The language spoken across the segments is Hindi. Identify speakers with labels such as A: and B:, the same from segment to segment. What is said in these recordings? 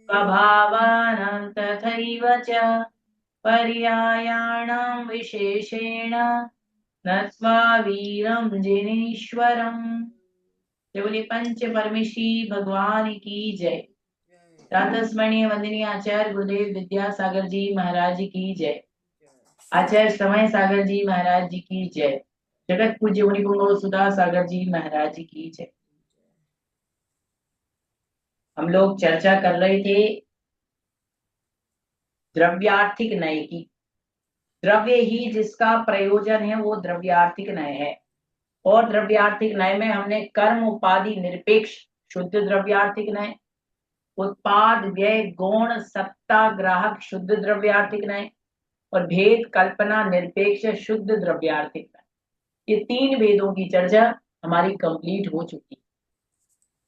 A: स्वभावानां तथैव च पर्यायाणां विशेषेण नत्वा वीरं जिनेश्वरम्। जय बोले पंच परमेशी भगवान की जय। प्रातस्मरणीय वंदनीय आचार्य गुरुदेव विद्यासागर जी महाराज की जय। आचार्य समय सागर जी महाराज जी की जय। जगत पूज्य मुनि पुंगव सुधा सागर जी महाराज की जय। हम लोग चर्चा कर रहे थे द्रव्यार्थिक न्याय की। द्रव्य ही जिसका प्रयोजन है वो द्रव्यार्थिक न्याय है। और द्रव्यार्थिक न्याय में हमने कर्म उपाधि निरपेक्ष शुद्ध द्रव्यार्थिक न्याय, उत्पाद व्यय गौण सत्ता ग्राहक शुद्ध द्रव्यार्थिक न्याय और भेद कल्पना निरपेक्ष शुद्ध द्रव्यार्थिक न्याय, ये तीन भेदों की चर्चा हमारी कंप्लीट हो चुकी।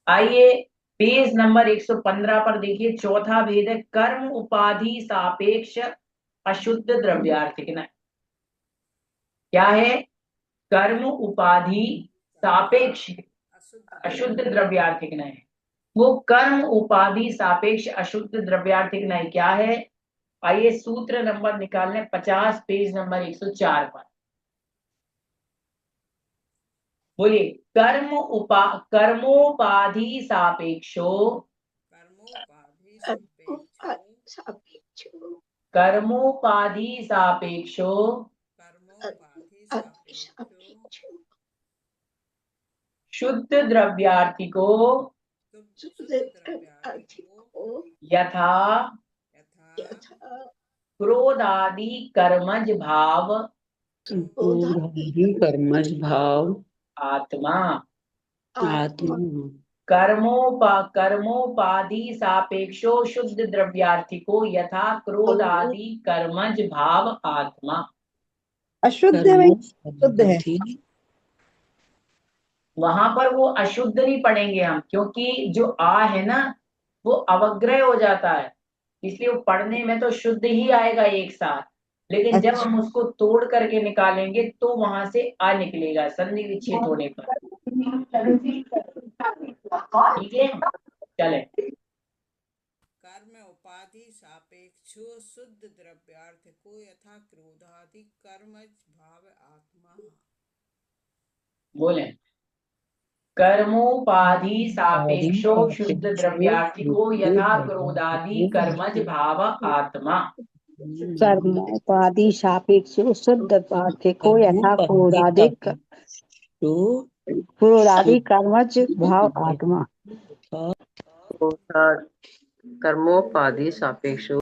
A: आइए पेज नंबर 115 पर देखिए, चौथा भेद है कर्म उपाधि सापेक्ष अशुद्ध द्रव्यार्थिक न्याय। क्या है? कर्म उपाधि सापेक्ष अशुद्ध द्रव्यार्थिक न्याय। वो कर्म उपाधि सापेक्ष अशुद्ध द्रव्यार्थिक न्याय क्या है? आइए सूत्र नंबर निकालने 50 पेज नंबर 104 पर। बोलिए, कर्मोपाधि सापेक्षो कर्मोपाधि सापेक्षो शुद्ध द्रव्यार्थिको यथा क्रोधादि कर्मज भाव
B: कर्मज भाव
A: आत्मा।
B: आत्मा
A: कर्मोपाधि सापेक्षो शुद्ध द्रव्यार्थिको यथा क्रोधादि कर्मज भाव आत्मा।
C: अशुद्ध है भाई, शुद्ध है।
A: वहां पर वो अशुद्ध नहीं पढ़ेंगे हम, क्योंकि जो आ है ना वो अवग्रह हो जाता है, इसलिए वो पढ़ने में तो शुद्ध ही आएगा एक साथ, लेकिन जब हम उसको तोड़ करके निकालेंगे तो वहां से आ निकलेगा संधि विच्छेद होने पर। ठीक है, चले।
D: कर्म उपाधि सापेक्षो शुद्ध द्रव्यार्थिको यथा क्रोधादि कर्मज भाव आत्मा।
A: बोले, कर्मोपाधि सापेक्षो शुद्ध द्रव्यार्थिको यथा क्रोधादि कर्मज भाव आत्मा।
C: कर्मोपाधि सापेक्षो शुद्ध पार्थिको यथा क्रोधादि कर्मज भाव आत्मा।
B: कर्मोपाधि सापेक्षो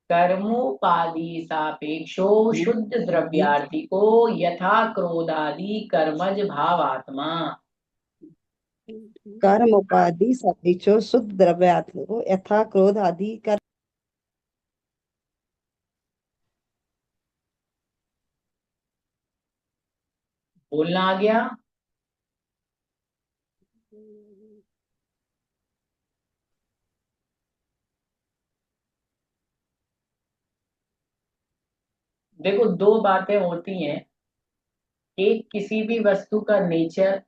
A: कर्मोपाधि सापेक्षो शुद्ध द्रव्यार्थिको यथा क्रोधादि कर्मज भाव आत्मा।
C: कर्म उपाधि सापेक्षो शुद्ध द्रव्यात्मको यथा क्रोध आदि कर्म।
A: बोलना आ गया? देखो, दो बातें होती हैं, एक किसी भी वस्तु का नेचर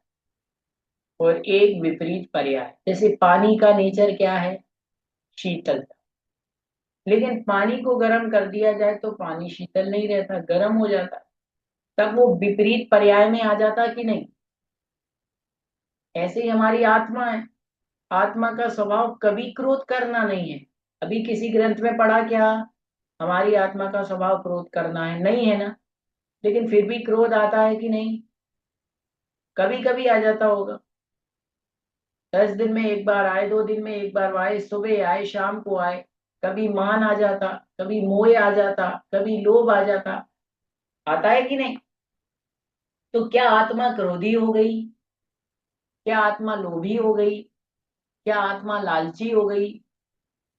A: और एक विपरीत पर्याय। जैसे पानी का नेचर क्या है? शीतलता। लेकिन पानी को गर्म कर दिया जाए तो पानी शीतल नहीं रहता, गर्म हो जाता, तब वो विपरीत पर्याय में आ जाता कि नहीं? ऐसे ही हमारी आत्मा है, आत्मा का स्वभाव कभी क्रोध करना नहीं है। अभी किसी ग्रंथ में पढ़ा क्या हमारी आत्मा का स्वभाव क्रोध करना है? नहीं है ना। लेकिन फिर भी क्रोध आता है कि नहीं? कभी कभी आ जाता होगा। 10 दिन में एक बार आए, 2 दिन में एक बार आए, सुबह आए शाम को आए, कभी मान आ जाता, कभी मोह आ जाता, कभी लोभ आ जाता, आता है कि नहीं? तो क्या आत्मा क्रोधी हो गई? क्या आत्मा लोभी हो गई? क्या आत्मा लालची हो गई?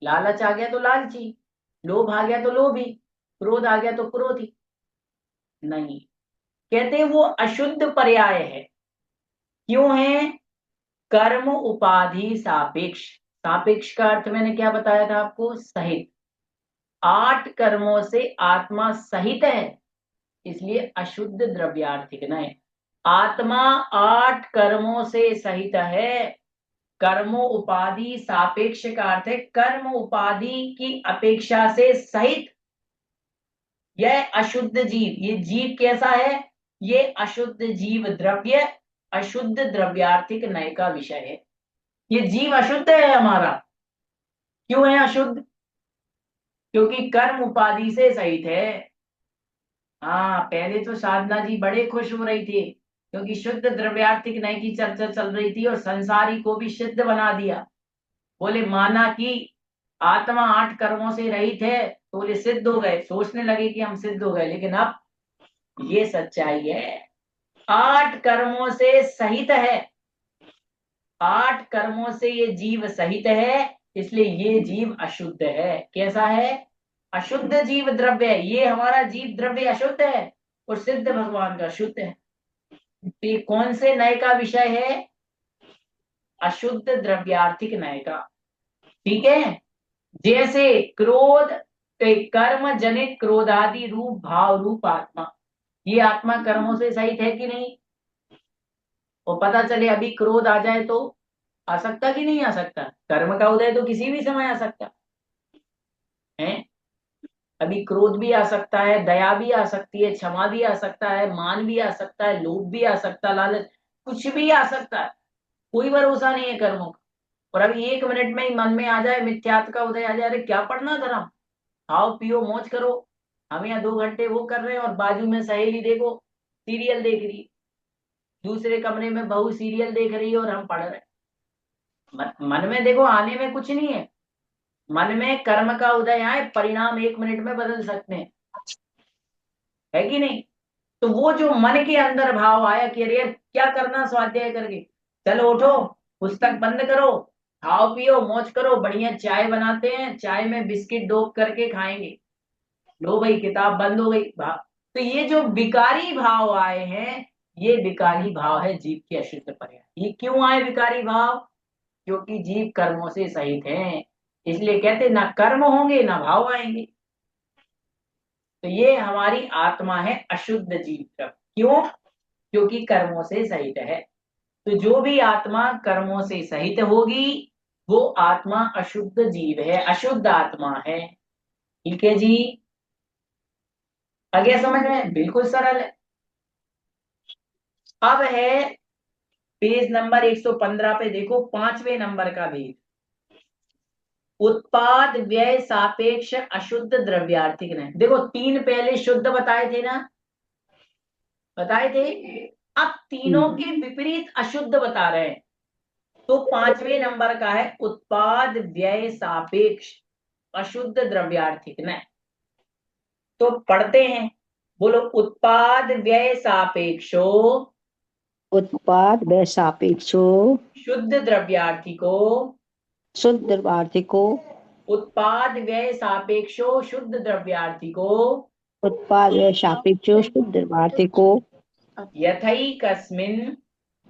A: लालच आ गया तो लालची, लोभ आ गया तो लोभी, क्रोध आ गया तो क्रोधी? नहीं, कहते वो अशुद्ध पर्याय है। क्यों है? कर्म उपाधि सापेक्ष। सापेक्ष का अर्थ मैंने क्या बताया था आपको? सहित। 8 कर्मों से आत्मा सहित है, इसलिए अशुद्ध द्रव्यार्थिक नहीं। आत्मा 8 कर्मों से सहित है। कर्मो उपाधि सापेक्ष का अर्थ है कर्म उपाधि की अपेक्षा से सहित यह अशुद्ध जीव। ये जीव कैसा है? ये अशुद्ध जीव द्रव्य अशुद्ध द्रव्यार्थिक नय का विषय है। ये जीव अशुद्ध है हमारा। क्यों है अशुद्ध? क्योंकि कर्म उपाधि से सहित है। हाँ, पहले तो साधना जी बड़े खुश हो रही थी क्योंकि शुद्ध द्रव्यार्थिक नय की चर्चा चल रही थी और संसारी को भी सिद्ध बना दिया। बोले माना कि आत्मा 8 कर्मों से रहित है, तो बोले सिद्ध हो गए, सोचने लगे कि हम सिद्ध हो गए। लेकिन अब ये सच्चाई है, 8 कर्मों से सहित है। 8 कर्मों से ये जीव सहित है, इसलिए ये जीव अशुद्ध है। कैसा है? अशुद्ध जीव द्रव्य है। ये हमारा जीव द्रव्य अशुद्ध है और सिद्ध भगवान का शुद्ध है। तो ये कौन से नय का विषय है? अशुद्ध द्रव्यार्थिक नय का। ठीक है। जैसे क्रोध कर्म जनित क्रोधादि रूप भाव रूप आत्मा, ये आत्मा कर्मों से सहित है कि नहीं? और पता चले अभी क्रोध आ जाए तो आ सकता कि नहीं आ सकता? कर्म का उदय तो किसी भी समय आ सकता है। अभी क्रोध भी आ सकता है, दया भी आ सकती है, क्षमा भी आ सकता है, मान भी आ सकता है, लोभ भी आ सकता है, लालच, कुछ भी आ सकता है। कोई भरोसा नहीं है कर्मों का। और अभी 1 मिनट में ही मन में आ जाए, मिथ्यात्व का उदय आ जाए, अरे क्या पढ़ना धर्म, खाओ पियो मौज करो। हम यहाँ 2 घंटे वो कर रहे हैं और बाजू में सहेली देखो सीरियल देख रही है, दूसरे कमरे में बहू सीरियल देख रही है और हम पढ़ रहे हैं। मन में देखो आने में कुछ नहीं है। मन में कर्म का उदय आए, परिणाम 1 मिनट में बदल सकते हैं, है कि नहीं? तो वो जो मन के अंदर भाव आया कि अरे क्या करना स्वाध्याय करके, चलो उठो, पुस्तक बंद करो, खाओ पियो मौज करो, बढ़िया चाय बनाते हैं, चाय में बिस्किट डोब करके खाएंगे, लो भाई किताब बंद हो गई भाव। तो ये जो विकारी भाव आए हैं, ये विकारी भाव है जीव की अशुद्ध पर्याय। ये क्यों आए विकारी भाव? क्योंकि जीव कर्मों से सहित हैं, इसलिए कहते ना कर्म होंगे ना भाव आएंगे। तो ये हमारी आत्मा है अशुद्ध जीव। क्यों? क्योंकि कर्मों से सहित है। तो जो भी आत्मा कर्मों से सहित होगी वो आत्मा अशुद्ध जीव है, अशुद्ध आत्मा है। ठीक है जी, आ गया समझ में? बिल्कुल सरल है। अब है पेज नंबर 115 पे देखो, 5वें नंबर का भेद। उत्पाद व्यय सापेक्ष अशुद्ध द्रव्यार्थिक नहीं। देखो 3 पहले शुद्ध बताए थे ना, बताए थे। अब तीनों के विपरीत अशुद्ध बता रहे हैं। तो 5वें नंबर का है उत्पाद व्यय सापेक्ष अशुद्ध द्रव्यार्थिक नहीं। तो पढ़ते हैं, बोलो उत्पाद व्यय सापेक्षो
C: उत्पाद व्यय सापेक्षो
A: शुद्ध द्रव्यार्थिको
C: शुद्ध द्रव्यार्थिको
A: उत्पाद व्यय सापेक्षो शुद्ध द्रव्यार्थिको
C: उत्पाद व्यय सापेक्षो शुद्ध द्रव्यार्थिको
A: यथैकस्मिन्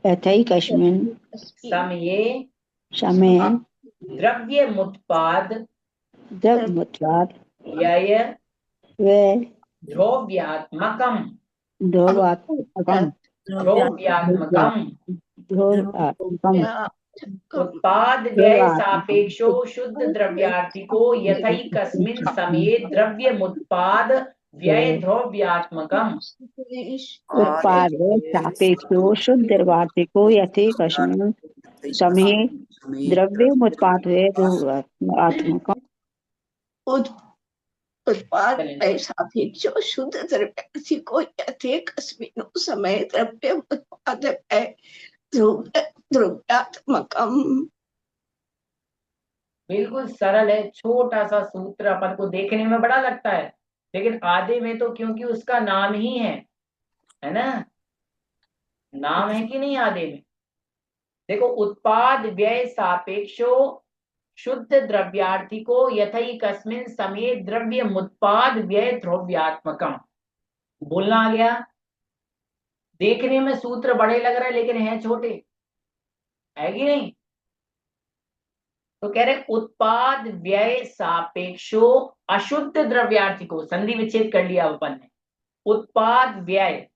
C: यथैकस्मिन्
A: समये
C: समये
A: द्रव्यमुत्पाद
C: द्रव्योत्पाद
A: व्यय
C: व्यय
A: द्रव्यात्मकम्
C: द्रव्यात्मकम्
A: द्रव्यात्मकम्
C: द्रव्यात्मकम्
A: उत्पाद व्यय सापेक्षो शुद्ध द्रव्यार्थिको यथैकस्मिन् समये द्रव्यमुत्पाद व्यय द्रव्यात्मकम्
C: उत्पाद व्यय सापेक्षो शुद्ध द्रव्यार्थिको यथैकस्मिन् समये द्रव्योत्पाद व्यय द्रव्यात्मकम्
E: उत्पाद व्यय सापेक्षो शुद्ध द्रव्यार्थिको यथैकस्मिन् समये द्रव्योत्पाद व्यय द्रव्यात्मकम्।
A: बिल्कुल सरल है, छोटा सा सूत्र, अपन को देखने में बड़ा लगता है, लेकिन आधे में तो क्योंकि उसका नाम ही है ना, नाम है कि नहीं आधे में। देखो, उत्पाद व्यय सापेक्षो शुद्ध द्रव्यार्थिको यथैकस्मिन् समये द्रव्य मुत्पाद व्यय द्रव्यात्मकम। बोलना आ गया। देखने में सूत्र बड़े लग रहे हैं लेकिन हैं छोटे, है कि नहीं। तो कह रहे उत्पाद व्यय सापेक्षो अशुद्ध द्रव्यार्थिको, संधि विच्छेद कर लिया अपन ने। उत्पाद व्यय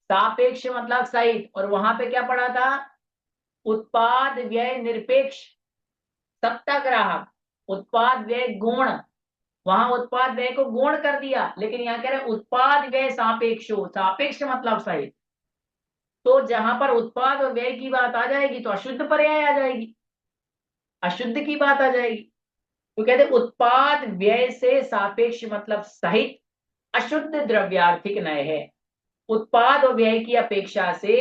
A: सापेक्ष मतलब सहित, और वहां पे क्या पढ़ा था, उत्पाद व्यय निरपेक्ष सप्ताग्राहक, उत्पाद व्यय गुण, वहां उत्पाद व्यय को गुण कर दिया, लेकिन यहाँ कह रहे उत्पाद व्यय सापेक्षो, सापेक्ष मतलब सहित। तो जहां पर उत्पाद और व्यय की बात आ जाएगी तो अशुद्ध पर्याय आ जाएगी, अशुद्ध की बात आ जाएगी। तो कहते उत्पाद व्यय से सापेक्ष मतलब सहित अशुद्ध द्रव्यार्थिक नय है। उत्पाद और व्यय की अपेक्षा से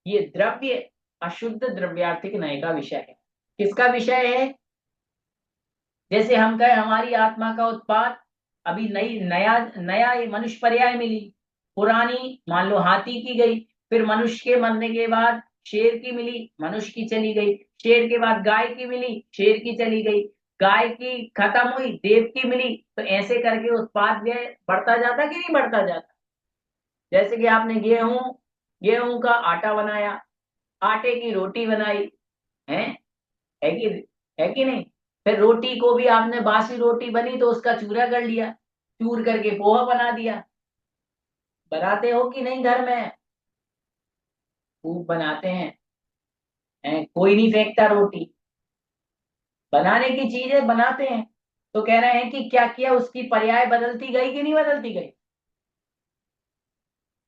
A: ये द्रव्य अशुद्ध द्रव्यार्थिक नय का विषय है। किसका विषय है। जैसे हम कहे हमारी आत्मा का उत्पाद, अभी नई नया नया मनुष्य पर्याय मिली, पुरानी मान लो हाथी की गई, फिर मनुष्य के मरने के बाद शेर की मिली, मनुष्य की चली गई, शेर के बाद गाय की मिली, शेर की चली गई, गाय की खत्म हुई, देव की मिली। तो ऐसे करके उत्पाद व्यय बढ़ता जाता कि नहीं बढ़ता जाता। जैसे कि आपने गेहूं का आटा बनाया, आटे की रोटी बनाई, है है कि है कि नहीं। फिर रोटी को भी आपने, बासी रोटी बनी तो उसका चूरा कर लिया, चूर करके पोहा बना दिया। बनाते हो कि नहीं घर में, खूब बनाते हैं, कोई नहीं फेंकता रोटी, बनाने की चीजें बनाते हैं। तो कह रहे हैं कि क्या किया, उसकी पर्याय बदलती गई कि नहीं बदलती गई।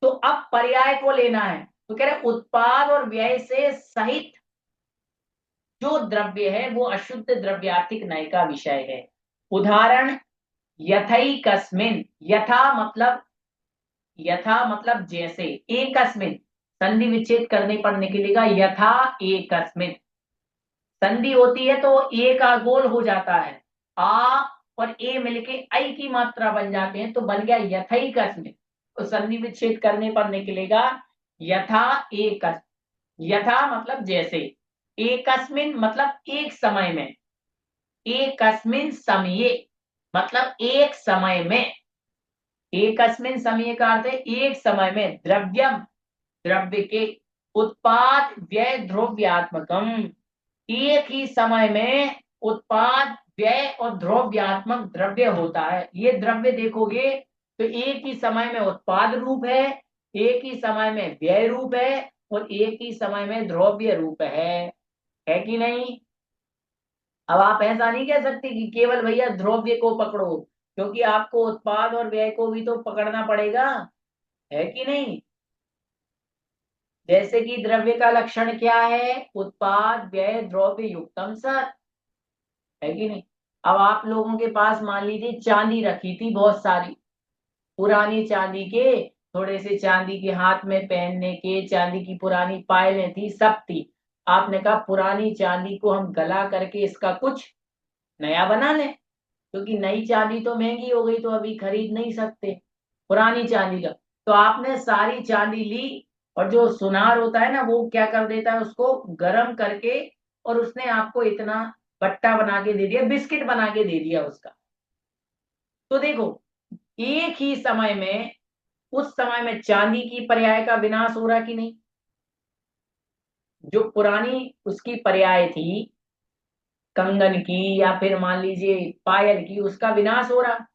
A: तो अब पर्याय को लेना है, तो कह रहे उत्पाद और व्यय से सहित जो द्रव्य है वो अशुद्ध द्रव्यार्थिक नय का विषय है। उदाहरण, यथैकस्मिन्, यथा मतलब जैसे, एकस्मिन् संधि विच्छेद करने पर निकलेगा यथा एकस्मिन्। संधि होती है तो ए का गोल हो जाता है, आ और ए मिलके ऐ की मात्रा बन जाते हैं, तो बन गया यथैकस्मिन्। तो संधि विच्छेद करने पर निकलेगा यथा एक, यथा मतलब जैसे, एकस्मिन् मतलब एक समय में, एकस्मिन् समये मतलब एक समय में, एकस्मिन् समय का अर्थ है एक समय में, द्रव्यम द्रव्य के, उत्पाद व्यय द्रव्यात्मकम, एक ही समय में उत्पाद व्यय और द्रव्यात्मक द्रव्य होता है। ये द्रव्य देखोगे तो एक ही समय में उत्पाद रूप है, एक ही समय में व्यय रूप है, और एक ही समय में द्रव्य रूप है कि नहीं। अब आप ऐसा नहीं कह सकते कि केवल भैया द्रव्य को पकड़ो, क्योंकि आपको उत्पाद और व्यय को भी तो पकड़ना पड़ेगा, है कि नहीं। जैसे कि द्रव्य का लक्षण क्या है, उत्पाद व्यय द्रव्य युक्तम सत, है कि नहीं। अब आप लोगों के पास मान लीजिए चांदी रखी थी बहुत सारी, पुरानी चांदी के, थोड़े से चांदी के हाथ में पहनने के, चांदी की पुरानी पायलें थी, सब थी। आपने कहा पुरानी चांदी को हम गला करके इसका कुछ नया बना लें, क्योंकि नई चांदी तो महंगी हो गई तो अभी खरीद नहीं सकते पुरानी चांदी का। तो आपने सारी चांदी ली, और जो सुनार होता है ना वो क्या कर देता है, उसको गर्म करके, और उसने आपको इतना बट्टा बना के दे दिया, बिस्किट बना के दे दिया उसका। तो देखो, एक ही समय में, उस समय में चांदी की पर्याय का विनाश हो रहा कि नहीं। जो पुरानी उसकी पर्याय थी कंगन की या फिर मान लीजिए पायल की, उसका विनाश हो रहा,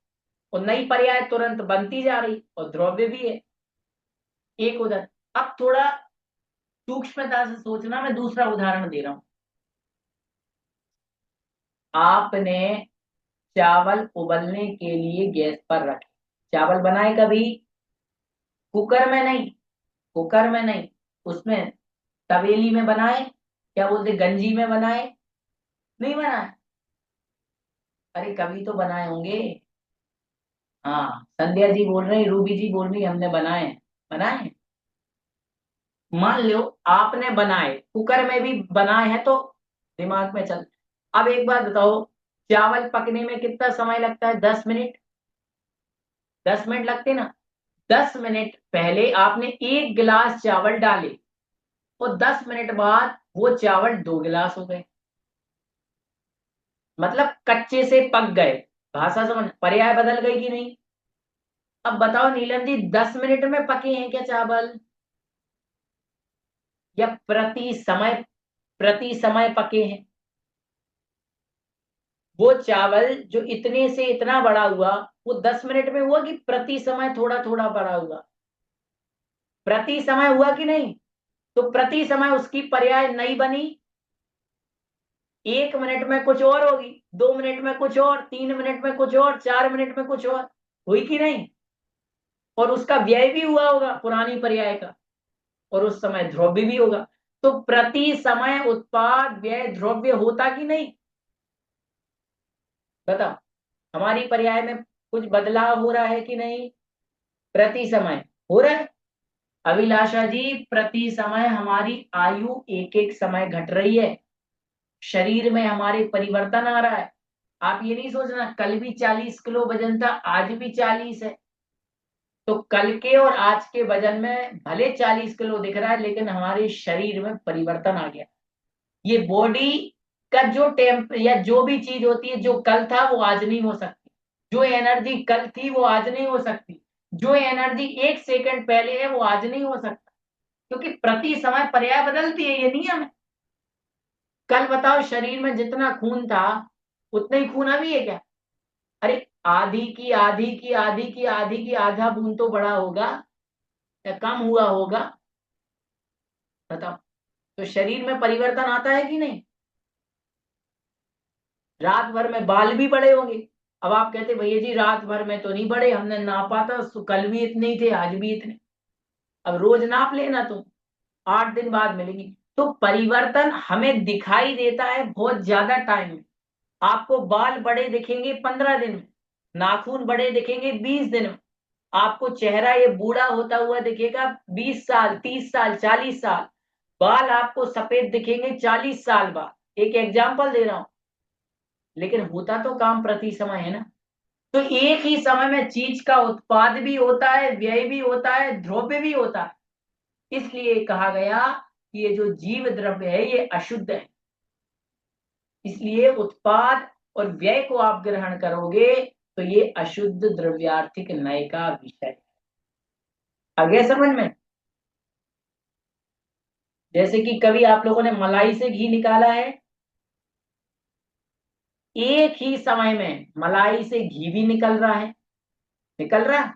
A: और नई पर्याय तुरंत बनती जा रही, और द्रव्य भी है एक उधर। अब थोड़ा सूक्ष्मता से सोचना, मैं दूसरा उदाहरण दे रहा हूं। आपने चावल उबलने के लिए गैस पर रखे, चावल बनाए कभी, कुकर में नहीं, कुकर में नहीं, उसमें तवेली में बनाए, क्या बोलते गंजी में बनाए, नहीं बनाए। अरे कभी तो बनाए होंगे। हाँ, संध्या जी बोल रही, रूबी जी बोल रही हमने बनाए, बनाए। मान लो आपने बनाए, कुकर में भी बनाए हैं तो दिमाग में चल, अब एक बात बताओ, चावल पकने में कितना समय लगता है? 10 मिनट। 10 मिनट लगते ना। 10 मिनट पहले आपने 1 गिलास चावल डाले और 10 मिनट बाद वो चावल 2 गिलास हो गए, मतलब कच्चे से पक गए। भाषा समझ, पर्याय बदल गई कि नहीं? अब बताओ नीलम जी, 10 मिनट में पके हैं क्या चावल, या प्रति समय पके हैं? वो चावल जो इतने से इतना बड़ा हुआ, वो 10 मिनट में हुआ कि प्रति समय थोड़ा थोड़ा बड़ा हुआ? प्रति समय हुआ कि नहीं? तो प्रति समय उसकी पर्याय नहीं बनी। 1 मिनट में कुछ और होगी, 2 मिनट में कुछ और, 3 मिनट में कुछ और, 4 मिनट में कुछ और, हुई कि नहीं? और उसका व्यय भी हुआ होगा पुरानी पर्याय का, और उस समय द्रव्य भी होगा। तो प्रति समय उत्पाद व्यय द्रव्य होता कि नहीं? बताओ, हमारी पर्याय में कुछ बदलाव हो रहा है कि नहीं? प्रति समय हो रहा है। अभिलाषा जी, प्रति समय हमारी आयु एक एक समय घट रही है, शरीर में हमारे परिवर्तन आ रहा है। आप ये नहीं सोचना कल भी 40 किलो वजन था, आज भी 40 है। तो कल के और आज के वजन में भले 40 किलो दिख रहा है, लेकिन हमारे शरीर में परिवर्तन आ गया। ये बॉडी का जो टेम्प या जो भी चीज होती है, जो कल था वो आज नहीं हो सकती, जो एनर्जी कल थी वो आज नहीं हो सकती, जो एनर्जी 1 सेकंड पहले है वो आज नहीं हो सकता, क्योंकि प्रति समय पर्याय बदलती है, ये नियम है। कल बताओ शरीर में जितना खून था उतना ही खून अभी है क्या? अरे आधी की आधी की आधी की आधी की आधा बूंद तो बड़ा होगा या कम हुआ होगा? बताओ। तो शरीर में परिवर्तन आता है कि नहीं? रात भर में बाल भी बड़े होंगे। अब आप कहते भैया जी रात भर में तो नहीं बड़े, हमने नापा था तो कल भी इतने ही थे, आज भी इतने। अब रोज नाप लेना तुम, 8 दिन बाद मिलेंगी। तो परिवर्तन हमें दिखाई देता है बहुत ज्यादा टाइम में। आपको बाल बड़े दिखेंगे 15 दिन में, नाखून बड़े दिखेंगे 20 दिन में, आपको चेहरा ये बूढ़ा होता हुआ दिखेगा 20 साल, 30 साल, 40 साल। बाल आपको सफेद दिखेंगे 40 साल बाद। एक एग्जाम्पल दे रहा हूं, लेकिन होता तो काम प्रति समय है ना। तो एक ही समय में चीज का उत्पाद भी होता है, व्यय भी होता है, द्रव्य भी होता है। इसलिए कहा गया कि ये जो जीव द्रव्य है ये अशुद्ध है। इसलिए उत्पाद और व्यय को आप ग्रहण करोगे तो ये अशुद्ध द्रव्यार्थिक नय का विषय है। आ गया समझ में? जैसे कि कभी आप लोगों ने मलाई से घी निकाला है, एक ही समय में मलाई से घी भी निकल रहा है, निकल रहा है।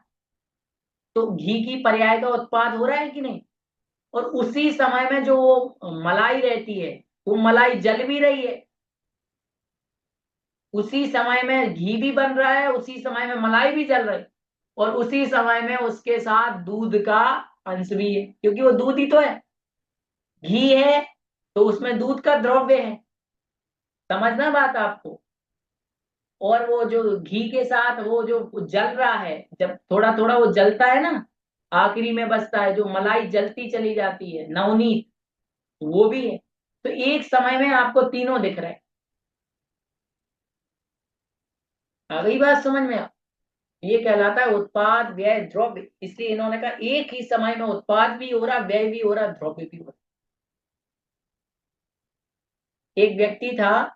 A: तो घी की पर्याय का उत्पाद हो रहा है कि नहीं? और उसी समय में जो वो मलाई रहती है वो मलाई जल भी रही है, उसी समय में घी भी बन रहा है, उसी समय में मलाई भी जल रही है, और उसी समय में उसके साथ दूध का अंश भी है, क्योंकि वो दूध ही तो है। घी है तो उसमें दूध का द्रव्य है, समझना बात आपको। और वो जो घी के साथ वो जो जल रहा है, जब थोड़ा थोड़ा वो जलता है ना, आखिरी में बचता है जो मलाई जलती चली जाती है, नवनीत, वो भी है। तो एक समय में आपको तीनों दिख रहे हैं। आ गई बात समझ में? ये कहलाता है उत्पाद व्यय द्रव्य। इसलिए इन्होंने कहा एक ही समय में उत्पाद भी हो रहा, व्यय भी हो रहा, द्रव्य भी हो रहा। एक व्यक्ति था,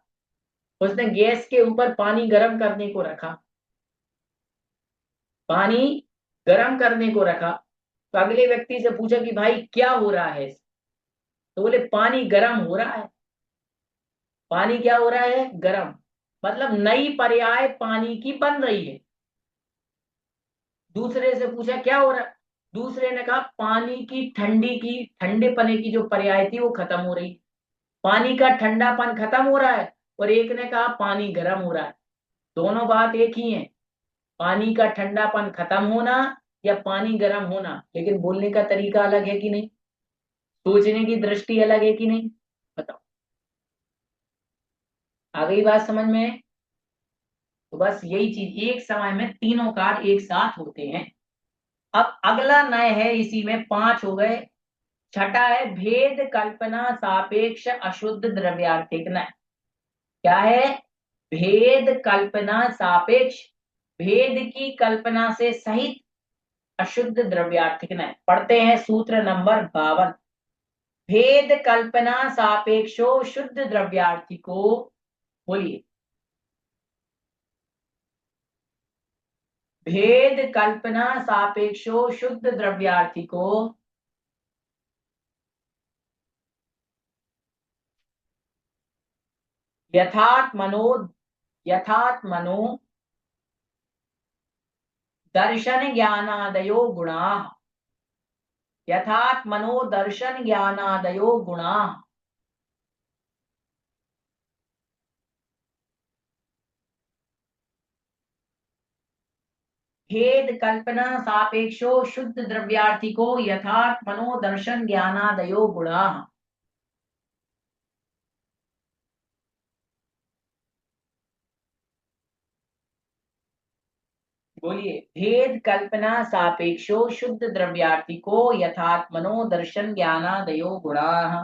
A: उसने गैस के ऊपर पानी गर्म करने को रखा, पानी गर्म करने को रखा। तो अगले व्यक्ति से पूछा कि भाई क्या हो रहा है? तो बोले पानी गर्म हो रहा है। पानी क्या हो रहा है? गर्म। मतलब नई पर्याय पानी की बन रही है। दूसरे से पूछा क्या हो रहा है? दूसरे ने कहा पानी की ठंडे पने की जो पर्याय थी वो खत्म हो रही, पानी का ठंडापन खत्म हो रहा है। और एक ने कहा पानी गर्म हो रहा है। दोनों बात एक ही है, पानी का ठंडापन खत्म होना या पानी गर्म होना, लेकिन बोलने का तरीका अलग है कि नहीं? सोचने की दृष्टि अलग है कि नहीं? बताओ। आ गई बात समझ में? तो बस यही चीज, एक समय में तीनों कार्य एक साथ होते हैं। अब अगला नय है, इसी में 5 हो गए। छठा है भेद कल्पना सापेक्ष अशुद्ध द्रव्यार्थिक नय। क्या है? भेद कल्पना सापेक्ष, भेद की कल्पना से सहित अशुद्ध द्रव्यार्थिक नय। पढ़ते हैं सूत्र नंबर 52। भेद कल्पना सापेक्षो शुद्ध द्रव्यार्थिको, बोलिए। भेद कल्पना सापेक्षो शुद्ध द्रव्यार्थिको यथात्मनो दर्शन ज्ञानादयो गुणाः, यथात्मनो दर्शन ज्ञानादयो गुणाः। भेद कल्पना सापेक्षो शुद्ध द्रव्यार्थिको यथात्मनो दर्शन ज्ञानादयो गुणाः। बोलिए। भेद कल्पना सापेक्षो शुद्ध द्रव्यार्थिको यथात्मनो दर्शन ज्ञानादयो गुणाः।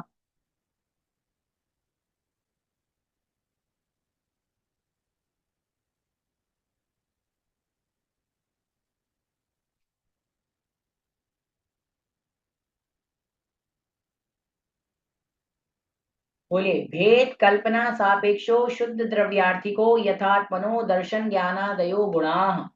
A: बोलिए। भेद कल्पना सापेक्षो शुद्ध द्रव्यार्थिको यथात्मनो दर्शन ज्ञानादयो गुणाः।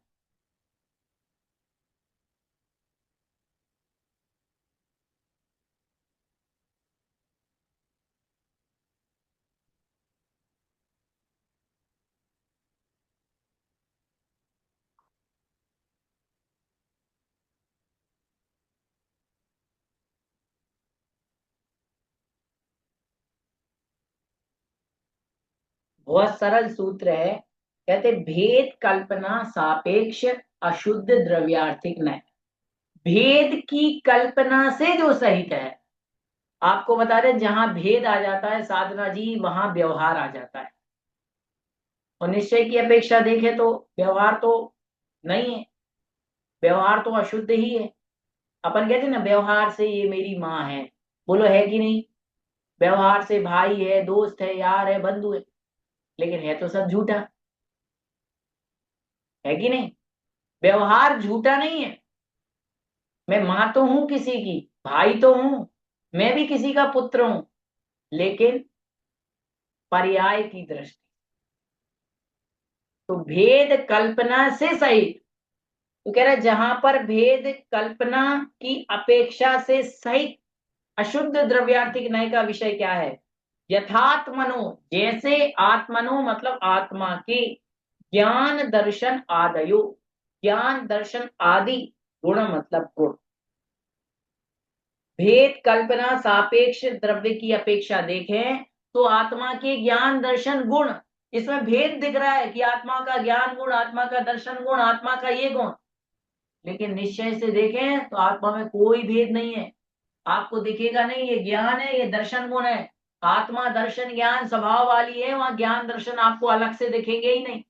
A: बहुत सरल सूत्र है। कहते भेद कल्पना सापेक्ष अशुद्ध द्रव्यार्थिक नय। भेद की कल्पना से जो सहित है, आपको बता दें जहां भेद आ जाता है साधना जी, वहां व्यवहार आ जाता है। और निश्चय की अपेक्षा देखें तो व्यवहार तो नहीं है, व्यवहार तो अशुद्ध ही है। अपन कहते ना व्यवहार से ये मेरी माँ है, बोलो है कि नहीं? व्यवहार से भाई है, दोस्त है, यार है, बंधु है, लेकिन है तो सब झूठा, है कि नहीं? व्यवहार झूठा नहीं है। मैं माँ तो हूं किसी की, भाई तो हूं, मैं भी किसी का पुत्र हूं, लेकिन पर्याय की दृष्टि। तो भेद कल्पना से सहित, तो कह रहा है जहां पर भेद कल्पना की अपेक्षा से सहित अशुद्ध द्रव्यार्थिक नय का विषय क्या है? यथात्मनो, जैसे आत्मनो मतलब आत्मा के, ज्ञान दर्शन आदयो, ज्ञान दर्शन आदि, गुण मतलब गुण। भेद कल्पना सापेक्ष द्रव्य की अपेक्षा देखें तो आत्मा के ज्ञान दर्शन गुण, इसमें भेद दिख रहा है कि आत्मा का ज्ञान गुण, आत्मा का दर्शन गुण, आत्मा का ये गुण। लेकिन निश्चय से देखें तो आत्मा में कोई भेद नहीं है। आपको दिखेगा नहीं ये ज्ञान है, ये दर्शन गुण है। आत्मा दर्शन ज्ञान स्वभाव वाली है, वहां ज्ञान दर्शन आपको अलग से दिखेंगे ही नहीं।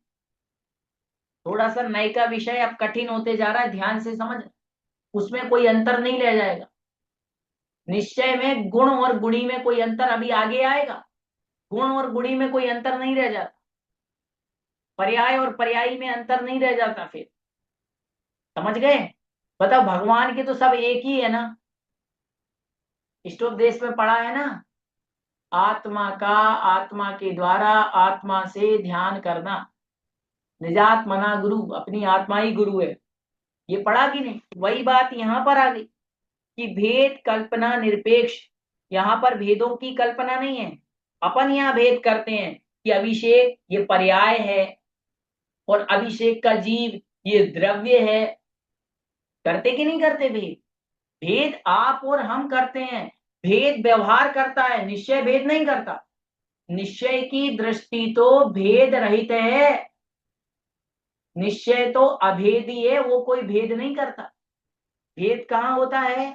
A: थोड़ा सा नए का विषय अब कठिन होते जा रहा है, ध्यान से समझ, उसमें कोई अंतर नहीं रह जाएगा। निश्चय में गुण और गुणी में कोई अंतर अभी आगे आएगा, गुण और गुणी में कोई अंतर नहीं रह जाता, पर्याय और पर्यायी में अंतर नहीं रह जाता। फिर समझ गए? बताओ भगवान के तो सब एक ही है ना। इष्टोपदेश में पढ़ा है ना, आत्मा का आत्मा के द्वारा आत्मा से ध्यान करना, निजात्मना गुरु, अपनी आत्मा ही गुरु है। ये पढ़ा कि नहीं? वही बात यहां पर आ गई कि भेद कल्पना निरपेक्ष, यहां पर भेदों की कल्पना नहीं है। अपन यहां भेद करते हैं कि अभिषेक ये पर्याय है और अभिषेक का जीव ये द्रव्य है। करते कि नहीं करते भेद? भेद आप और हम करते हैं। भेद व्यवहार करता है, निश्चय भेद नहीं करता। निश्चय की दृष्टि तो भेद रहित है, निश्चय तो अभेदी है, वो कोई भेद नहीं करता। भेद कहाँ होता है?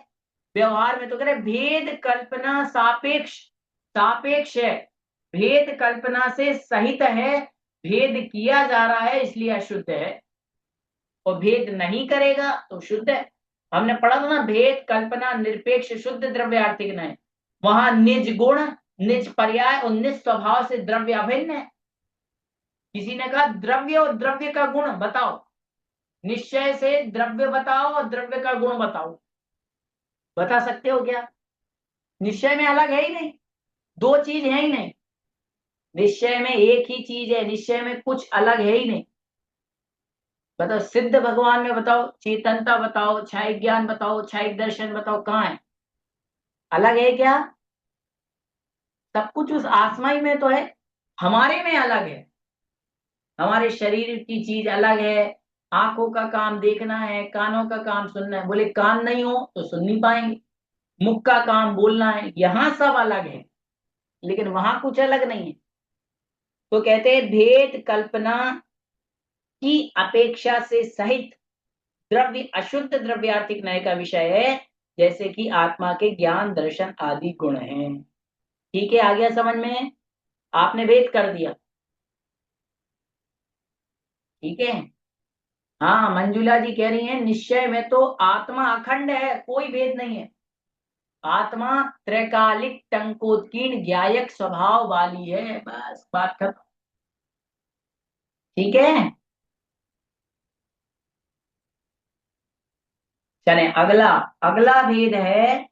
A: व्यवहार में। तो कह रहे भेद कल्पना सापेक्ष, सापेक्ष है, भेद कल्पना से सहित है, भेद किया जा रहा है इसलिए अशुद्ध है, और भेद नहीं करेगा तो शुद्ध है। हमने पढ़ा था ना, भेद कल्पना निरपेक्ष शुद्ध द्रव्यार्थिक नय, वहां निज गुण, निज पर्याय और निज स्वभाव से द्रव्य अभिन्न है। किसी ने कहा द्रव्य और द्रव्य का गुण बताओ, निश्चय से द्रव्य बताओ और द्रव्य का गुण बताओ, बता सकते हो क्या? निश्चय में अलग है ही नहीं, दो चीज है ही नहीं, निश्चय में एक ही चीज है, निश्चय में कुछ अलग है ही नहीं। बताओ, सिद्ध भगवान में बताओ, चेतनता बताओ, क्षायिक ज्ञान बताओ, क्षायिक दर्शन बताओ, कहाँ है? अलग है क्या? सब कुछ उस आत्मा में तो है, हमारे में अलग है। हमारे शरीर की चीज अलग है, आंखों का काम देखना है, कानों का काम सुनना है, बोले कान नहीं हो तो सुन नहीं पाएंगे, मुख का काम बोलना है, यहाँ सब अलग है, लेकिन वहां कुछ अलग नहीं है। तो कहते हैं भेद कल्पना की अपेक्षा से सहित द्रव्य अशुद्ध द्रव्यार्थिक न्याय का विषय है, जैसे कि आत्मा के ज्ञान दर्शन आदि गुण हैं। ठीक है, आ गया समझ में? आपने भेद कर दिया, ठीक है। हाँ, मंजुला जी कह रही हैं निश्चय में तो आत्मा अखंड है, कोई भेद नहीं है। आत्मा त्रैकालिक टंकोत्कीर्ण ज्ञायक स्वभाव वाली है, बस बात खत्म। ठीक है, चले अगला। अगला भेद है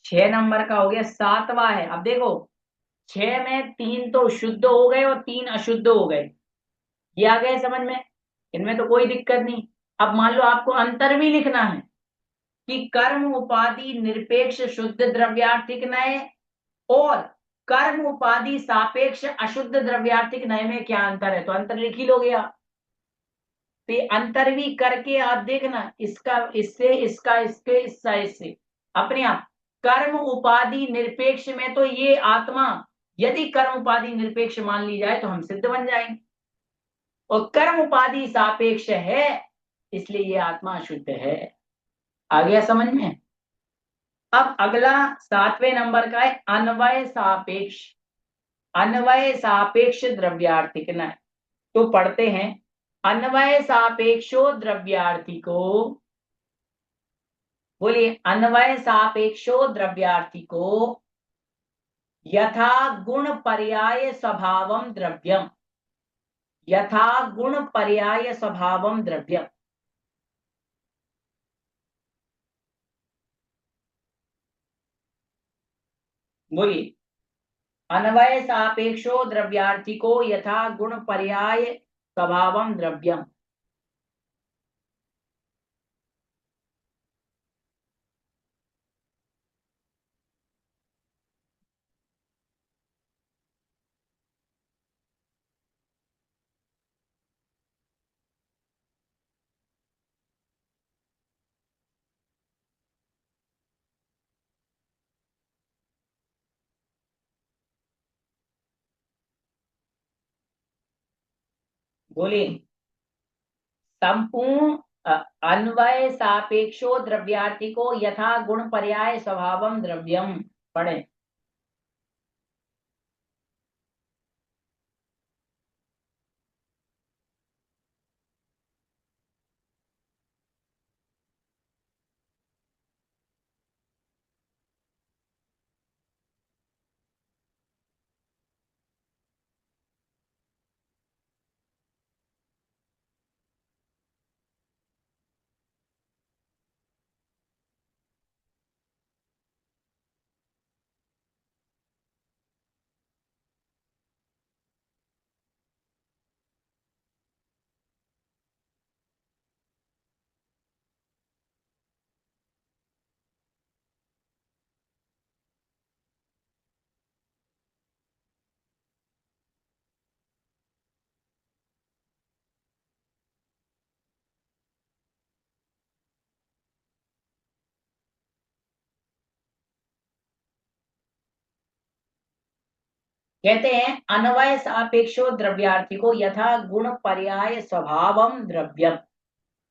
A: 6 नंबर का, हो गया। 7वां है, अब देखो 6 में 3 तो शुद्ध हो गए और 3 अशुद्ध हो गए, ये आ गए समझ में, इनमें तो कोई दिक्कत नहीं। अब मान लो आपको अंतर भी लिखना है कि कर्म उपाधि निरपेक्ष शुद्ध द्रव्यार्थिक नय और कर्म उपाधि सापेक्ष अशुद्ध द्रव्यार्थिक नय में क्या अंतर है, तो अंतर लिख ही लोगे आप। तो ये अंतर भी करके आप देखना, इसका इससे, इसका इसके, इसका इससे, अपने आप। कर्म उपाधि निरपेक्ष में तो ये आत्मा यदि कर्म उपाधि निरपेक्ष मान ली जाए तो हम सिद्ध बन जाएंगे, और कर्म उपाधि सापेक्ष है इसलिए ये आत्मा अशुद्ध है। आ गया समझ में? अब अगला 7वें नंबर का है अन्वय सापेक्ष। अन्वय सापेक्ष द्रव्यार्थिक न, तो पढ़ते हैं अन्वय सापेक्षो द्रव्यार्थिको, बोलिए अन्वय सापेक्षो द्रव्यार्थिको यथा गुण पर्याय स्वभावम द्रव्यम, यथा गुण पर्याय स्वभावम द्रव्यम। बोलिए अन्वय सापेक्षो द्रव्यार्थिको यथा गुण पर्याय स्वभावम द्रव्यम। बोलिए संपूर्ण अन्वय सापेक्षो द्रव्यार्थिको यथा गुण पर्याय स्वभावम द्रव्यम। पढ़े। कहते हैं अन्वय सापेक्षो द्रव्यार्थिको यथा गुण पर्याय स्वभावम द्रव्यम।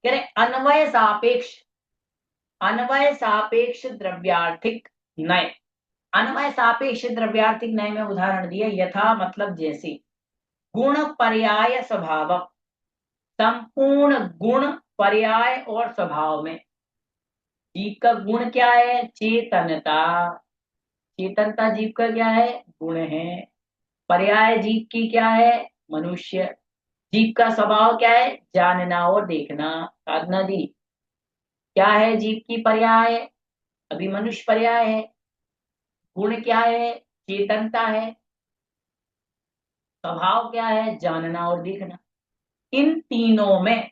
A: कह रहे अन्वय सापेक्ष, अन्वय सापेक्ष द्रव्यार्थिक नय। अन्वय सापेक्ष द्रव्यार्थिक नय में उदाहरण दिया, यथा मतलब जैसे, गुण पर्याय स्वभाव, संपूर्ण गुण पर्याय और स्वभाव में। जीव का गुण क्या है? चेतनता, चेतनता जीव का क्या है? गुण है। पर्याय जीव की क्या है? मनुष्य। जीव का स्वभाव क्या है? जानना और देखना। साधना दी, क्या है जीव की पर्याय? अभी मनुष्य पर्याय है। गुण क्या है? चेतनता है। स्वभाव क्या है? जानना और देखना। इन तीनों में,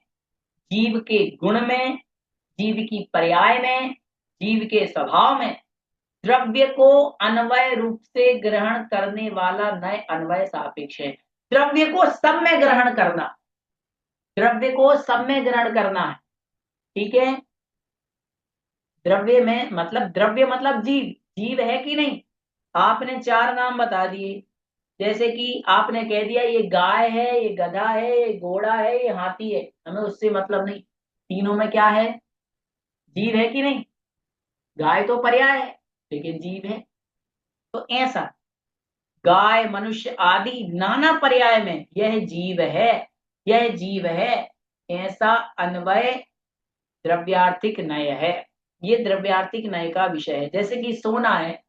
A: जीव के गुण में, जीव की पर्याय में, जीव के स्वभाव में, द्रव्य को अन्वय रूप से ग्रहण करने वाला नए अन्वय सापेक्ष है। द्रव्य को सब में ग्रहण करना, द्रव्य को सब में ग्रहण करना है। ठीक है, द्रव्य में मतलब, द्रव्य मतलब जीव। जीव है कि नहीं? आपने चार नाम बता दिए, जैसे कि आपने कह दिया ये गाय है, ये गधा है, ये घोड़ा है, ये हाथी है, हमें उससे मतलब नहीं। तीनों में क्या है? जीव है कि नहीं? गाय तो पर्याय है लेकिन जीव है। तो ऐसा गाय, मनुष्य आदि नाना पर्याय में यह जीव है, यह जीव है, ऐसा अन्वय द्रव्यार्थिक नय है। ये द्रव्यार्थिक नय का विषय है। जैसे कि सोना है,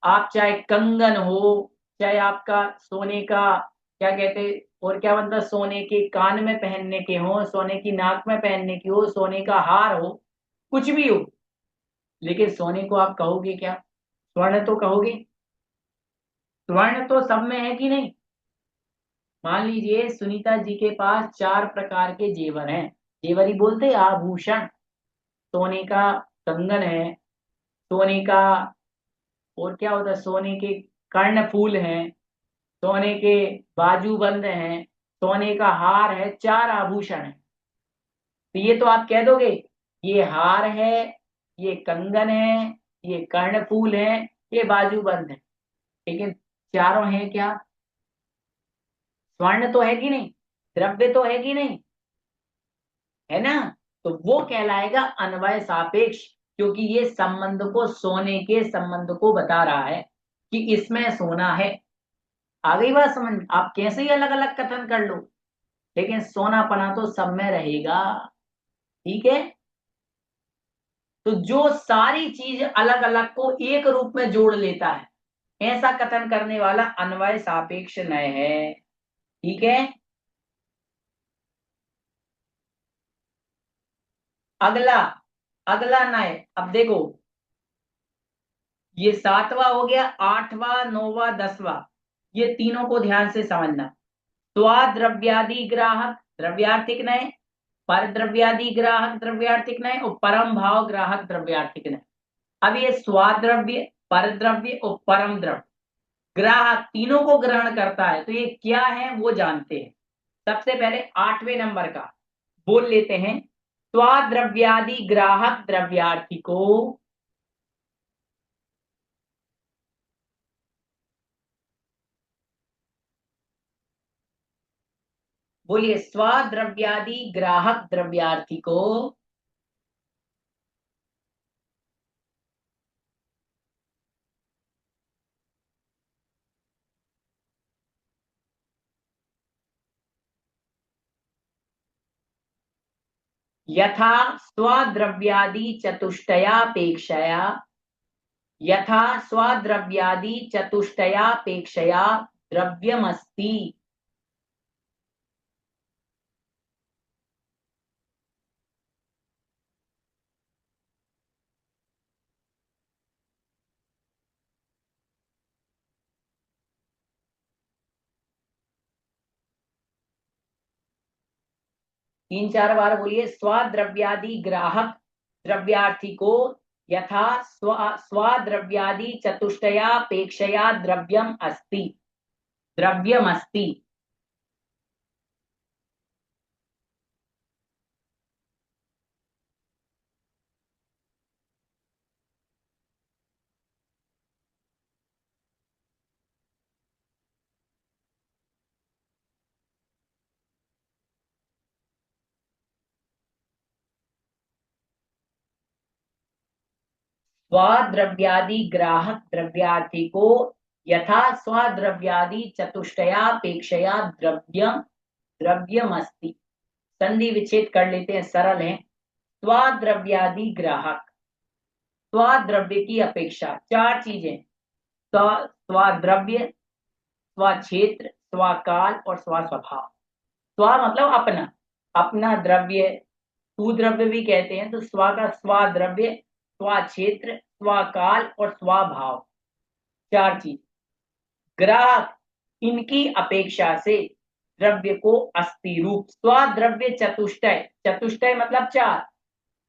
A: आप चाहे कंगन हो, चाहे आपका सोने का क्या कहते, और क्या मतलब, सोने के कान में पहनने के हो, सोने की नाक में पहनने की हो, सोने का हार हो, कुछ भी हो, लेकिन सोने को आप कहोगे क्या? स्वर्ण तो कहोगे। स्वर्ण तो सब में है कि नहीं? मान लीजिए सुनीता जी के पास चार प्रकार के जेवर हैं, जेवर ही बोलते हैं, आभूषण। सोने का कंगन है, सोने का, और क्या होता है, सोने के कर्णफूल हैं, सोने के बाजूबंद हैं, सोने का हार है, चार आभूषण है। तो ये तो आप कह दोगे ये हार है, ये कंगन है, ये कर्णफूल है, ये बाजूबंद है, लेकिन चारों हैं क्या? स्वर्ण तो है कि नहीं? द्रव्य तो है कि नहीं? है ना? तो वो कहलाएगा अन्वय सापेक्ष, क्योंकि ये संबंध को, सोने के संबंध को बता रहा है कि इसमें सोना है। आ गई बात समझ? आप कैसे ही अलग अलग कथन कर लो, लेकिन सोनापना तो सब में रहेगा। ठीक है, तो जो सारी चीज अलग अलग को एक रूप में जोड़ लेता है, ऐसा कथन करने वाला अन्वय सापेक्ष नय है। ठीक है, अगला, अगला नय, अब देखो, ये सातवां हो गया, आठवां, नौवां, दसवां, ये तीनों को ध्यान से समझना। स्वाद्रव्यादि ग्राहक द्रव्यार्थिक नय, पर द्रव्यादि ग्राहक द्रव्यार्थिक नय, और परम भाव ग्राहक द्रव्यार्थिक नय। अब ये स्वाद्रव्य, पर द्रव्य और परम द्रव्य ग्राहक तीनों को ग्रहण करता है, तो ये क्या है वो जानते हैं। सबसे पहले आठवें नंबर का बोल लेते हैं, स्वाद्रव्यादि ग्राहक द्रव्यार्थी को, बोलिए, स्वाद्रव्यादि ग्राहक द्रव्यार्थी को यथा स्वाद्रव्यादि चतुष्टयापेक्षया, यथा स्वाद्रव्यादि चतुष्टयापेक्षया द्रव्यमस्ति। तीन चार बार बोलिए, स्वाद्रव्यादि ग्राहक द्रव्यार्थी को यथा स्वाद्रव्यादि चतुष्टयापेक्षया द्रव्यम अस्ति, द्रव्यम अस्ति। स्वाद्रव्यादि ग्राहक द्रव्यार्थी को यथा स्वाद्रव्यादि चतुष्टयापेक्षया द्रव्यम, द्रव्यमस्ति। संधि विच्छेद कर लेते हैं, सरल है। स्वाद्रव्यादि ग्राहक, स्वाद्रव्य की अपेक्षा, चार चीजें, स्वाद्रव्य, स्वक्षेत्र, स्वकाल और स्वस्वभाव। स्व मतलब अपना, अपना द्रव्य, सुद्रव्य भी कहते हैं। तो स्व का स्वद्रव्य, स्वक्षेत्र, स्वकाल और स्वभाव, चार चीज। ग्राहक इनकी अपेक्षा से द्रव्य को अस्थि रूप, स्वद्रव्य चतुष्टय, चतुष्टय मतलब चार,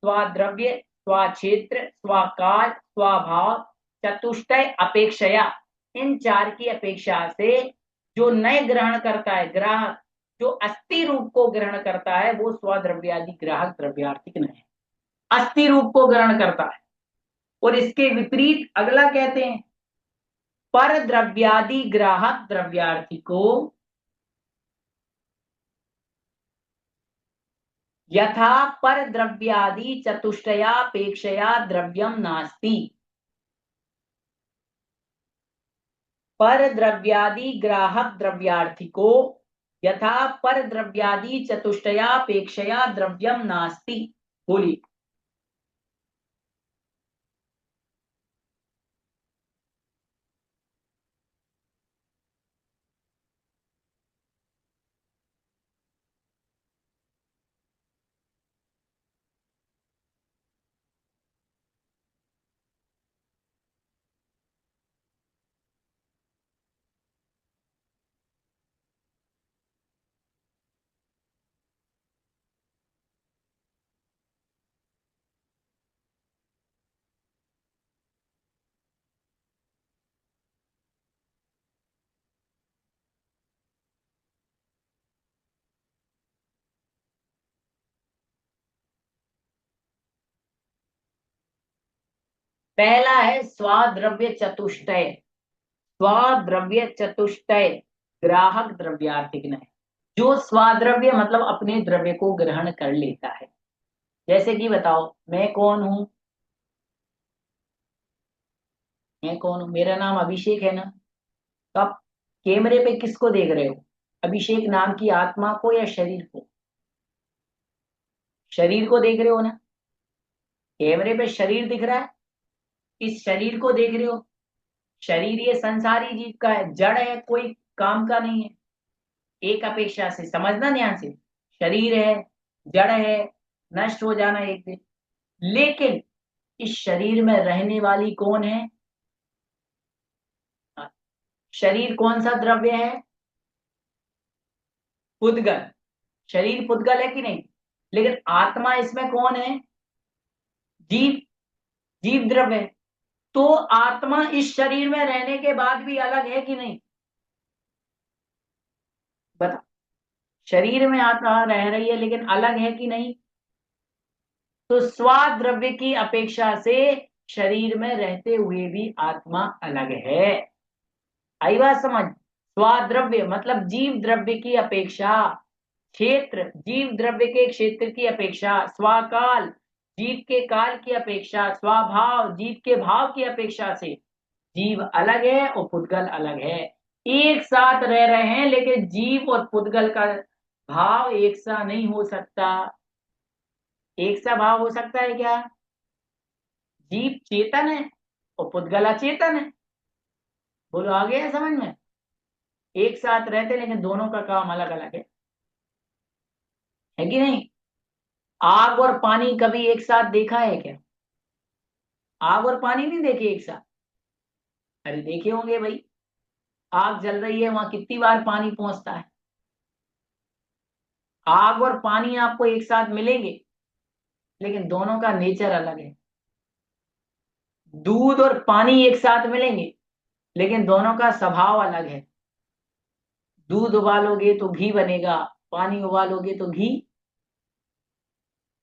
A: स्वद्रव्य, स्वक्षेत्र, स्वकाल, स्वभाव, चतुष्टय अपेक्षया, इन चार की अपेक्षा से जो नए ग्रहण करता है, ग्राहक जो अस्थि रूप को ग्रहण करता है, वो स्वद्रव्यादि ग्राहक द्रव्यार्थिक नय अस्थि रूप को ग्रहण करता है। और इसके विपरीत अगला कहते हैं, पर द्रव्यादि ग्राहक द्रव्यार्थी को यथा पर द्रव्यादि चतुष्टयापेक्षया द्रव्यम नास्ति। पर द्रव्यादि ग्राहक द्रव्यार्थी को यथा पर द्रव्यादि चतुष्टयापेक्षया द्रव्यम नास्ति। बोलिए। पहला है स्वाद्रव्य चतुष्टय, स्वाद्रव्य चतुष्टय ग्राहक द्रव्यार्थिक नय। जो स्वाद्रव्य मतलब अपने द्रव्य को ग्रहण कर लेता है। जैसे कि बताओ, मैं कौन हूं? मैं कौन हूं? मेरा नाम अभिषेक है ना। तो आप कैमरे पे किसको देख रहे हो? अभिषेक नाम की आत्मा को या शरीर को? शरीर को देख रहे हो ना। कैमरे पे शरीर दिख रहा है, इस शरीर को देख रहे हो। शरीर ये संसारी जीव का है, जड़ है, कोई काम का नहीं है। एक अपेक्षा से समझना ध्यान से, शरीर है, जड़ है, नष्ट हो जाना एक दिन। लेकिन इस शरीर में रहने वाली कौन है? शरीर कौन सा द्रव्य है? पुद्गल। शरीर पुद्गल है कि नहीं? लेकिन आत्मा इसमें कौन है? जीव, जीव द्रव्य है। तो आत्मा इस शरीर में रहने के बाद भी अलग है कि नहीं? बता। शरीर में आत्मा रह रही है लेकिन अलग है कि नहीं? तो स्वाद्रव्य की अपेक्षा से शरीर में रहते हुए भी आत्मा अलग है। आई बात समझ? स्वाद्रव्य मतलब जीव द्रव्य की अपेक्षा, क्षेत्र जीव द्रव्य के क्षेत्र की अपेक्षा, स्वाकाल जीव के काल की अपेक्षा, स्वाभाव जीव के भाव की अपेक्षा से जीव अलग है और पुद्गल अलग है। एक साथ रह रहे हैं लेकिन जीव और पुद्गल का भाव एक सा नहीं हो सकता। एक सा भाव हो सकता है क्या? जीव चेतन है और पुद्गल अचेतन है। बोलो, आ गया समझ में? एक साथ रहते लेकिन दोनों का काम अलग अलग है कि नहीं? आग और पानी कभी एक साथ देखा है क्या? आग और पानी नहीं देखे एक साथ? अरे देखे होंगे भाई। आग जल रही है, वहां कितनी बार पानी पहुंचता है। आग और पानी आपको एक साथ मिलेंगे लेकिन दोनों का नेचर अलग है। दूध और पानी एक साथ मिलेंगे लेकिन दोनों का स्वभाव अलग है। दूध उबालोगे तो घी बनेगा, पानी उबालोगे तो घी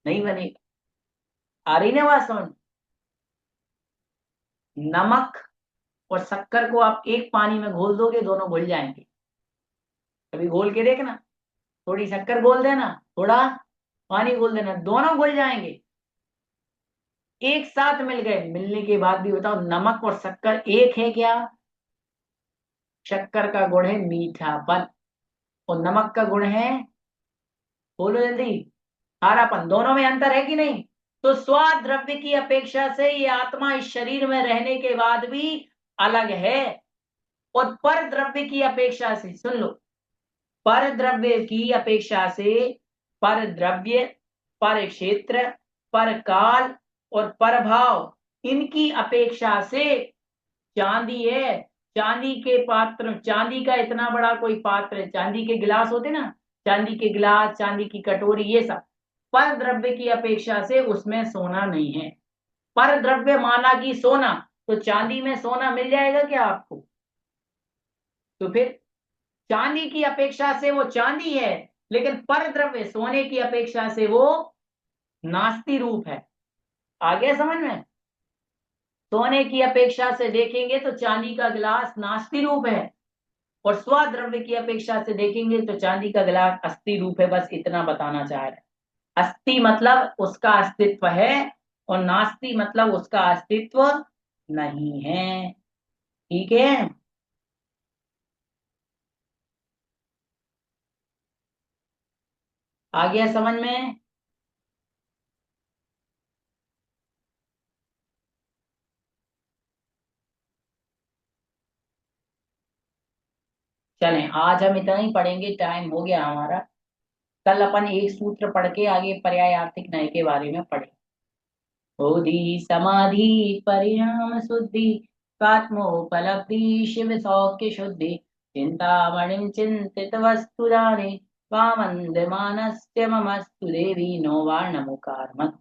A: नहीं बनेगा। आ रही ना बात समझ? नमक और शक्कर को आप एक पानी में घोल दोगे, दोनों घुल जाएंगे। कभी घोल के देखना, थोड़ी शक्कर घोल देना, थोड़ा पानी घोल देना, दोनों घुल जाएंगे। एक साथ मिल गए, मिलने के बाद भी बताओ, नमक और शक्कर एक है क्या? शक्कर का गुण है मीठापन और नमक का गुण है, बोलो जल्दी, खारापन। दोनों में अंतर है कि नहीं? तो स्वाद द्रव्य की अपेक्षा से ये आत्मा इस शरीर में रहने के बाद भी अलग है और पर द्रव्य की अपेक्षा से, सुन लो, पर द्रव्य की अपेक्षा से पर द्रव्य, पर क्षेत्र, पर काल और पर भाव, इनकी अपेक्षा से चांदी है। चांदी के पात्र, चांदी का इतना बड़ा कोई पात्र है, चांदी के गिलास होते ना, चांदी के गिलास, चांदी की कटोरी, ये सब पर द्रव्य की अपेक्षा से उसमें सोना नहीं है। पर द्रव्य माना कि सोना, तो चांदी में सोना मिल जाएगा क्या आपको? तो फिर चांदी की अपेक्षा से वो चांदी है, लेकिन पर द्रव्य सोने की अपेक्षा से वो नास्ति रूप है। आ गया समझ में? सोने की अपेक्षा से देखेंगे तो चांदी का गिलास नास्ति रूप है, और स्वद्रव्य की अपेक्षा से देखेंगे तो चांदी का गिलास अस्थि रूप है। बस इतना बताना चाह रहे हैं। अस्थि मतलब उसका अस्तित्व है, और नास्ति मतलब उसका अस्तित्व नहीं है। ठीक है? आ गया समझ में? चलें, आज हम इतना ही पढ़ेंगे, टाइम हो गया हमारा। कल अपन एक सूत्र पढ़ के आगे पर्यायार्थिक न्याय के बारे में पढ़ें। बोधि समाधि परिणाम शुद्धि, कात्मोपलब्धि शिव सौख्य शुद्धि, चिंतामणिं चिंतित वस्तु जाने, वामंद मानस्य ममस्तु देवी नो वार्णमुखार्मत्।